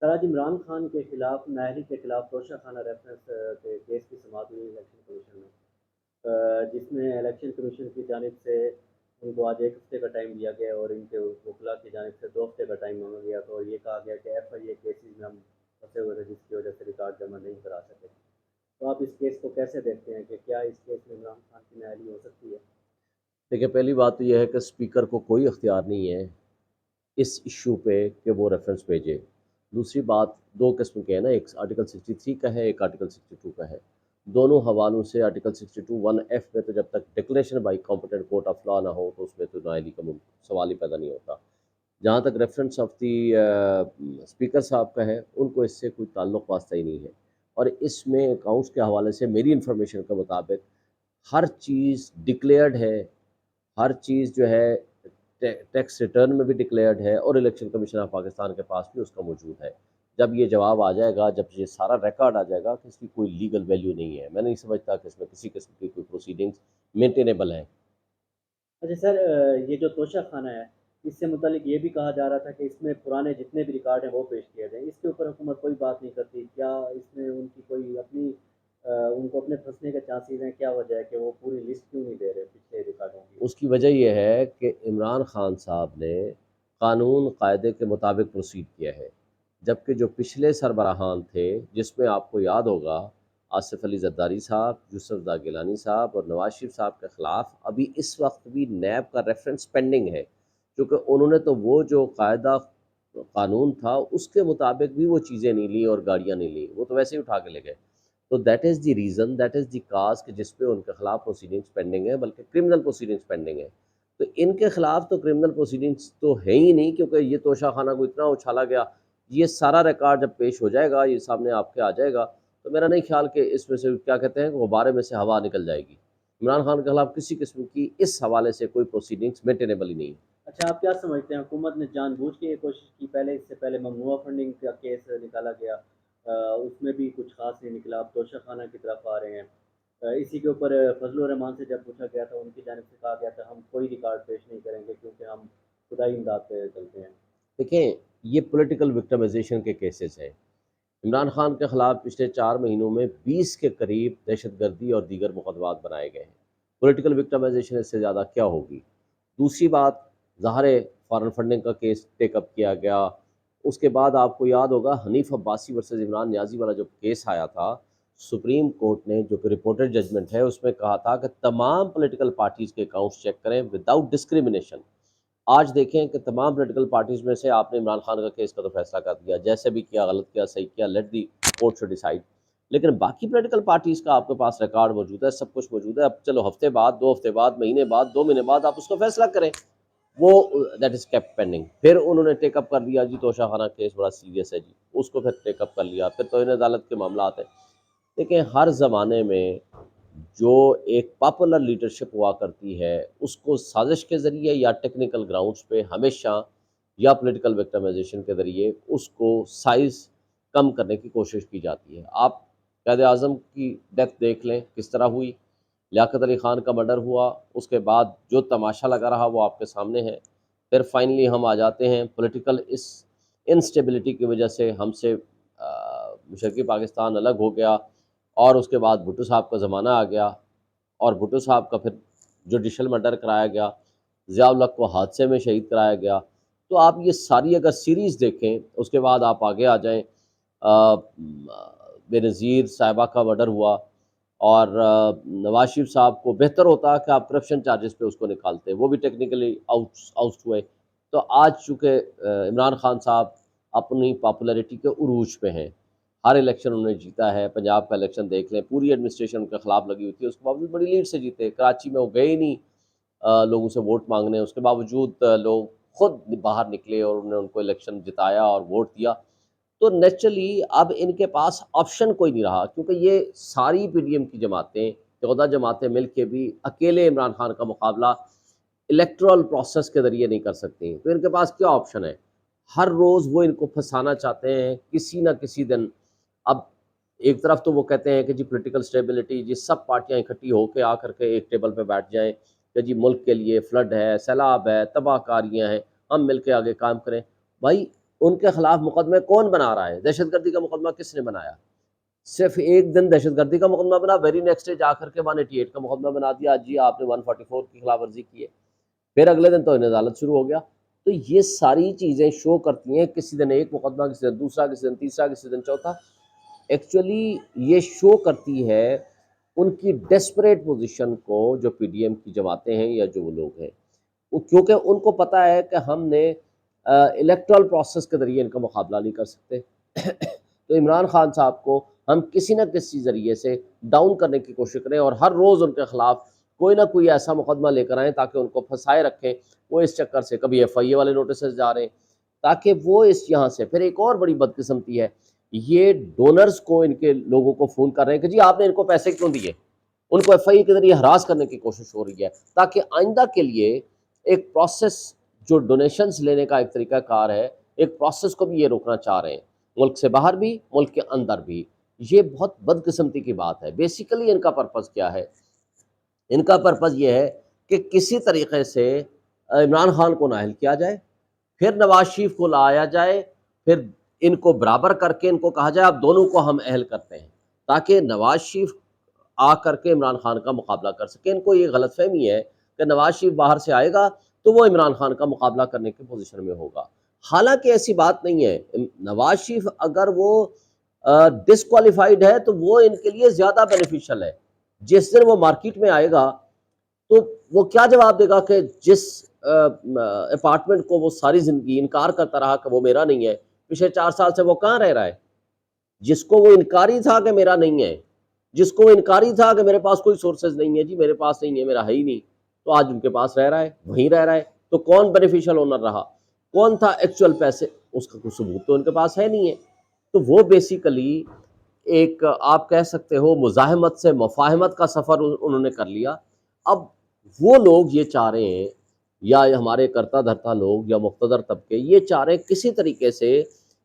سر آج عمران خان کے خلاف نااہلی کے خلاف توشہ خانہ ریفرنس کے کیس کی سماعت ہوئی الیکشن کمیشن میں، جس میں الیکشن کمیشن کی جانب سے ان کو آج ایک ہفتے کا ٹائم دیا گیا اور ان کے وکلاء کی جانب سے 2 ہفتے کا ٹائم مانگا گیا تھا، اور یہ کہا گیا کہ ایف آئی اے کیسز میں ہم پھنسے ہوئے تھے جس کی وجہ سے ریکارڈ جمع نہیں کرا سکے۔ تو آپ اس کیس کو کیسے دیکھتے ہیں کہ کیا اس کیس میں عمران خان کی نااہلی ہو سکتی ہے؟ دیکھیں، پہلی بات تو یہ ہے کہ اسپیکر کو کوئی اختیار نہیں ہے اس ایشو پہ کہ وہ ریفرنس بھیجے۔ دوسری بات، دو قسم کے ہیں نا، ایک آرٹیکل 63 کا ہے، ایک آرٹیکل 62 کا ہے۔ دونوں حوالوں سے آرٹیکل 62(1)(f) میں تو جب تک declaration by competent court of law نہ ہو تو اس میں تو نااہلی کا سوال ہی پیدا نہیں ہوتا۔ جہاں تک ریفرنس آف دی اسپیکر صاحب کا ہے، ان کو اس سے کوئی تعلق واسطہ ہی نہیں ہے، اور اس میں اکاؤنٹس کے حوالے سے میری انفارمیشن کے مطابق ہر چیز ڈکلیئرڈ ہے، ہر چیز جو ہے ٹیکس ریٹرن میں بھی ڈکلیئرڈ ہے، اور الیکشن کمیشن آف پاکستان کے پاس بھی اس کا موجود ہے۔ جب یہ جواب آ جائے گا، جب یہ سارا ریکارڈ آ جائے گا کہ اس کی کوئی لیگل ویلیو نہیں ہے، میں نہیں سمجھتا کہ اس میں کسی قسم کی کوئی پروسیڈنگز مینٹینیبل ہیں۔ اچھا سر، یہ جو توشہ خانہ ہے، اس سے متعلق یہ بھی کہا جا رہا تھا کہ اس میں پرانے جتنے بھی ریکارڈ ہیں وہ پیش کیے جائیں، اس کے اوپر حکومت کوئی بات نہیں کرتی کیا؟ اس میں ان کی کوئی اپنی ان کو اپنے پھنسنے کے چانسز ہیں؟ کیا وجہ ہے کہ وہ پوری لسٹ کیوں نہیں دے رہے پچھلے ریکارڈوں کی؟ اس کی وجہ یہ ہے کہ عمران خان صاحب نے قانون قاعدے کے مطابق پروسیڈ کیا ہے، جبکہ جو پچھلے سربراہان تھے، جس میں آپ کو یاد ہوگا آصف علی زرداری صاحب، یوسف زاء گیلانی صاحب اور نواز شریف صاحب کے خلاف ابھی اس وقت بھی نیب کا ریفرنس پینڈنگ ہے، کیونکہ انہوں نے تو وہ جو قاعدہ قانون تھا اس کے مطابق بھی وہ چیزیں نہیں لی اور گاڑیاں نہیں لی، وہ تو ویسے ہی اٹھا کے لے گئے۔ تو that is the reason, that is the cause کہ جس پہ ان کے خلاف پروسیڈنگس پینڈنگ ہے، بلکہ کرمنل پروسیڈنگس پینڈنگ ہے۔ تو ان کے خلاف تو کرمنل پروسیڈنگس تو ہے ہی نہیں، کیونکہ یہ توشہ خانہ کو اتنا اچھالا گیا۔ یہ سارا ریکارڈ جب پیش ہو جائے گا، یہ سامنے آپ کے آ جائے گا، تو میرا نہیں خیال کہ اس میں سے کیا کہتے ہیں کہ غبارے میں سے ہوا نکل جائے گی۔ عمران خان کے خلاف کسی قسم کی اس حوالے سے کوئی پروسیڈنگس مینٹینیبل ہی نہیں ہے۔ اچھا، آپ کیا سمجھتے ہیں حکومت نے جان بوجھ کے یہ کوشش کی؟ پہلے اس سے پہلے ممنوعہ فنڈنگ کا کیس نکالا گیا، اس میں بھی کچھ خاص نہیں نکلا، آپ توشہ خانہ کی طرف آ رہے ہیں۔ اسی کے اوپر فضل الرحمان سے جب پوچھا گیا تھا، ان کی جانب سے کہا گیا تھا ہم کوئی ریکارڈ پیش نہیں کریں گے کیونکہ ہم خدائی امداد پہ چلتے ہیں۔ دیکھیں، یہ پولیٹیکل وکٹمائزیشن کے کیسز ہیں۔ عمران خان کے خلاف پچھلے 4 مہینوں میں 20 کے قریب دہشت گردی اور دیگر مقدمات بنائے گئے ہیں۔ پولیٹیکل وکٹمائزیشن اس سے زیادہ کیا ہوگی؟ دوسری بات، ظاہر فارن فنڈنگ کا کیس ٹیک اپ کیا گیا۔ اس کے بعد آپ کو یاد ہوگا حنیف عباسی ورسز عمران نیازی والا جو کیس آیا تھا، سپریم کورٹ نے جو کہ رپورٹڈ ججمنٹ ہے اس میں کہا تھا کہ تمام پولیٹیکل پارٹیز کے اکاؤنٹس چیک کریں وداؤٹ ڈسکریمنیشن۔ آج دیکھیں کہ تمام پولیٹیکل پارٹیز میں سے آپ نے عمران خان کا کیس کا تو فیصلہ کر دیا، جیسے بھی کیا، غلط کیا، صحیح کیا، let the court to decide. لیکن باقی پولیٹیکل پارٹیز کا آپ کے پاس ریکارڈ موجود ہے، سب کچھ موجود ہے۔ اب چلو ہفتے بعد، 2 ہفتے بعد، مہینے بعد، 2 مہینے بعد آپ اس کا فیصلہ کریں، وہ دیٹ از کیپٹ پینڈنگ۔ پھر انہوں نے ٹیک اپ کر لیا جی توشہ خانہ کیس بڑا سیریس ہے جی، اس کو پھر ٹیک اپ کر لیا، پھر توہین عدالت کے معاملات ہیں۔ دیکھیں، ہر زمانے میں جو ایک پاپولر لیڈرشپ ہوا کرتی ہے، اس کو سازش کے ذریعے یا ٹیکنیکل گراؤنڈز پہ ہمیشہ، یا پولیٹیکل وکٹمائزیشن کے ذریعے اس کو سائز کم کرنے کی کوشش کی جاتی ہے۔ آپ قائد اعظم کی ڈیتھ دیکھ لیں کس طرح ہوئی، لیاقت علی خان کا مرڈر ہوا، اس کے بعد جو تماشا لگا رہا وہ آپ کے سامنے ہے۔ پھر فائنلی ہم آ جاتے ہیں پولیٹیکل اس انسٹیبلٹی کی وجہ سے ہم سے مشرقی پاکستان الگ ہو گیا، اور اس کے بعد بھٹو صاحب کا زمانہ آ گیا، اور بھٹو صاحب کا پھر جوڈیشل مرڈر کرایا گیا، ضیاء الحق کو حادثے میں شہید کرایا گیا۔ تو آپ یہ ساری اگر سیریز دیکھیں، اس کے بعد آپ آگے آ جائیں، بے نظیر صاحبہ کا مرڈر ہوا، اور نواز شریف صاحب کو بہتر ہوتا کہ آپ کرپشن چارجز پہ اس کو نکالتے، وہ بھی ٹیکنیکلی آؤٹ ہوئے۔ تو آج چونکہ عمران خان صاحب اپنی پاپولیرٹی کے عروج پہ ہیں، ہر الیکشن انہوں نے جیتا ہے۔ پنجاب کا الیکشن دیکھ لیں، پوری ایڈمنسٹریشن ان کے خلاف لگی ہوئی تھی، اس کے باوجود بڑی لیڈ سے جیتے۔ کراچی میں وہ گئے ہی نہیں لوگوں سے ووٹ مانگنے، اس کے باوجود لوگ خود باہر نکلے اور انہوں نے ان کو الیکشن جتایا اور ووٹ دیا۔ تو نیچرلی اب ان کے پاس آپشن کوئی نہیں رہا، کیونکہ یہ ساری پی ڈی ایم کی جماعتیں، 14 جماعتیں مل کے بھی اکیلے عمران خان کا مقابلہ الیکٹرل پروسیس کے ذریعے نہیں کر سکتی، تو ان کے پاس کیا آپشن ہے؟ ہر روز وہ ان کو پھنسانا چاہتے ہیں کسی نہ کسی دن۔ اب ایک طرف تو وہ کہتے ہیں کہ جی پولیٹیکل سٹیبلٹی، جی سب پارٹیاں اکٹھی ہو کے آ کر کے ایک ٹیبل پہ بیٹھ جائیں کہ جی ملک کے لیے فلڈ ہے، سیلاب ہے، تباہ کاریاں ہیں، ہم مل کے آگے کام کریں۔ بھائی ان کے خلاف مقدمے کون بنا رہا ہے؟ دہشت گردی کا مقدمہ کس نے بنایا؟ صرف ایک دن دہشت گردی کا مقدمہ بنا، ویری نیکسٹ ڈے جا کر کے 188 کا مقدمہ بنا دیا، جی آپ نے 144 کی خلاف ورزی کی ہے، پھر اگلے دن توہین عدالت شروع ہو گیا۔ تو یہ ساری چیزیں شو کرتی ہیں، کسی دن ایک مقدمہ، کسی دن دوسرا، کسی دن تیسرا، کسی دن چوتھا۔ ایکچولی یہ شو کرتی ہے ان کی ڈیسپریٹ پوزیشن کو، جو پی ڈی ایم کی جماعتیں ہیں یا جو وہ لوگ ہیں، کیونکہ ان کو پتہ ہے کہ ہم نے الیکٹرل پروسیس کے ذریعے ان کا مقابلہ نہیں کر سکتے تو عمران خان صاحب کو ہم کسی نہ کسی ذریعے سے ڈاؤن کرنے کی کوشش کریں، اور ہر روز ان کے خلاف کوئی نہ کوئی ایسا مقدمہ لے کر آئیں تاکہ ان کو پھنسائے رکھیں۔ وہ اس چکر سے کبھی ایف آئی اے والے نوٹسز جا رہے ہیں تاکہ وہ اس یہاں سے، پھر ایک اور بڑی بدقسمتی ہے، یہ ڈونرز کو، ان کے لوگوں کو فون کر رہے ہیں کہ جی آپ نے ان کو پیسے کیوں دیے، ان کو ایف آئی اے کے ذریعے ہراس کرنے کی کوشش ہو رہی ہے تاکہ آئندہ کے لیے ایک پروسیس، جو ڈونیشنز لینے کا ایک طریقہ کار ہے، ایک پروسیس کو بھی یہ روکنا چاہ رہے ہیں، ملک سے باہر بھی، ملک کے اندر بھی۔ یہ بہت بدقسمتی کی بات ہے۔ بیسیکلی ان کا پرپس کیا ہے؟ ان کا پرپس یہ ہے کہ کسی طریقے سے عمران خان کو نااہل کیا جائے، پھر نواز شریف کو لایا جائے، پھر ان کو برابر کر کے ان کو کہا جائے اب دونوں کو ہم اہل کرتے ہیں، تاکہ نواز شریف آ کر کے عمران خان کا مقابلہ کر سکے۔ ان کو یہ غلط فہمی ہے کہ نواز شریف باہر سے آئے گا تو وہ عمران خان کا مقابلہ کرنے کی پوزیشن میں ہوگا، حالانکہ ایسی بات نہیں ہے۔ نواز شریف اگر وہ ڈسکوالیفائڈ ہے تو وہ ان کے لیے زیادہ بینیفیشل ہے۔ جس دن وہ مارکیٹ میں آئے گا تو وہ کیا جواب دے گا کہ جس اپارٹمنٹ کو وہ ساری زندگی انکار کرتا رہا کہ وہ میرا نہیں ہے، پچھلے 4 سال سے وہ کہاں رہ رہا ہے؟ جس کو وہ انکاری تھا کہ میرا نہیں ہے، جس کو وہ انکاری تھا کہ میرے پاس کوئی سورسز نہیں ہے، جی میرے پاس نہیں ہے، میرا ہے ہی نہیں، تو آج ان کے پاس رہ رہا ہے، وہیں رہ رہا ہے۔ تو کون بینیفیشل اونر رہا؟ کون تھا ایکچوئل پیسے؟ اس کا کوئی ثبوت تو ان کے پاس ہے نہیں ہے۔ تو وہ بیسیکلی ایک آپ کہہ سکتے ہو مزاحمت سے مفاہمت کا سفر انہوں نے کر لیا۔ اب وہ لوگ یہ چاہ رہے ہیں، یا ہمارے کرتا دھرتا لوگ یا مقتدر طبقے یہ چاہ رہے ہیں کسی طریقے سے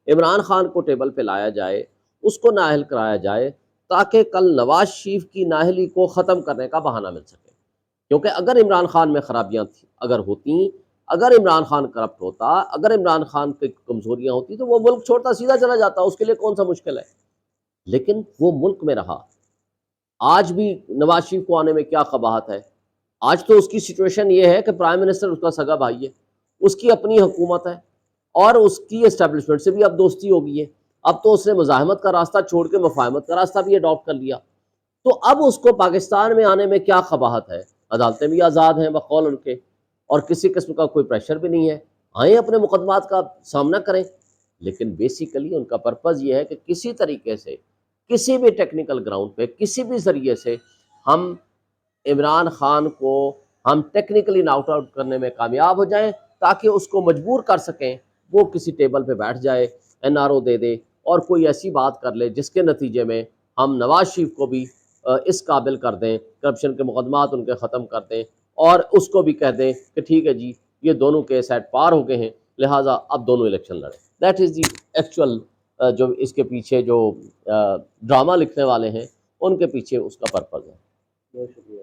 عمران خان کو ٹیبل پہ لایا جائے، اس کو نااہل کرایا جائے، تاکہ کل نواز شریف کی نااہلی کو ختم کرنے کا بہانہ مل سکے۔ کیونکہ اگر عمران خان میں خرابیاں اگر ہوتیں، اگر عمران خان کرپٹ ہوتا، اگر عمران خان کی کمزوریاں ہوتی تو وہ ملک چھوڑتا سیدھا چلا جاتا، اس کے لیے کون سا مشکل ہے؟ لیکن وہ ملک میں رہا۔ آج بھی نواز شریف کو آنے میں کیا قباحت ہے؟ آج تو اس کی سچویشن یہ ہے کہ پرائم منسٹر اس کا سگا بھائی ہے، اس کی اپنی حکومت ہے، اور اس کی اسٹیبلشمنٹ سے بھی اب دوستی ہو گئی ہے۔ اب تو اس نے مزاحمت کا راستہ چھوڑ کے مفاہمت کا راستہ بھی اڈاپٹ کر لیا۔ تو اب اس کو پاکستان میں آنے میں کیا قباحت ہے؟ عدالتیں بھی آزاد ہیں بقول ان کے، اور کسی قسم کا کوئی پریشر بھی نہیں ہے، آئیں اپنے مقدمات کا سامنا کریں۔ لیکن بیسیکلی ان کا پرپز یہ ہے کہ کسی طریقے سے، کسی بھی ٹیکنیکل گراؤنڈ پہ، کسی بھی ذریعے سے ہم عمران خان کو ہم ٹیکنیکلی ناٹ آؤٹ کرنے میں کامیاب ہو جائیں، تاکہ اس کو مجبور کر سکیں وہ کسی ٹیبل پہ بیٹھ جائے، این آر او دے دے، اور کوئی ایسی بات کر لے جس کے نتیجے میں ہم نواز شریف کو بھی اس قابل کر دیں، کرپشن کے مقدمات ان کے ختم کر دیں، اور اس کو بھی کہہ دیں کہ ٹھیک ہے جی یہ دونوں کیس ایٹ پار ہو گئے ہیں، لہٰذا اب دونوں الیکشن لڑیں۔ دیٹ از دی ایکچوئل جو اس کے پیچھے جو ڈرامہ لکھنے والے ہیں ان کے پیچھے اس کا پرپز ہے۔ بہت شکریہ۔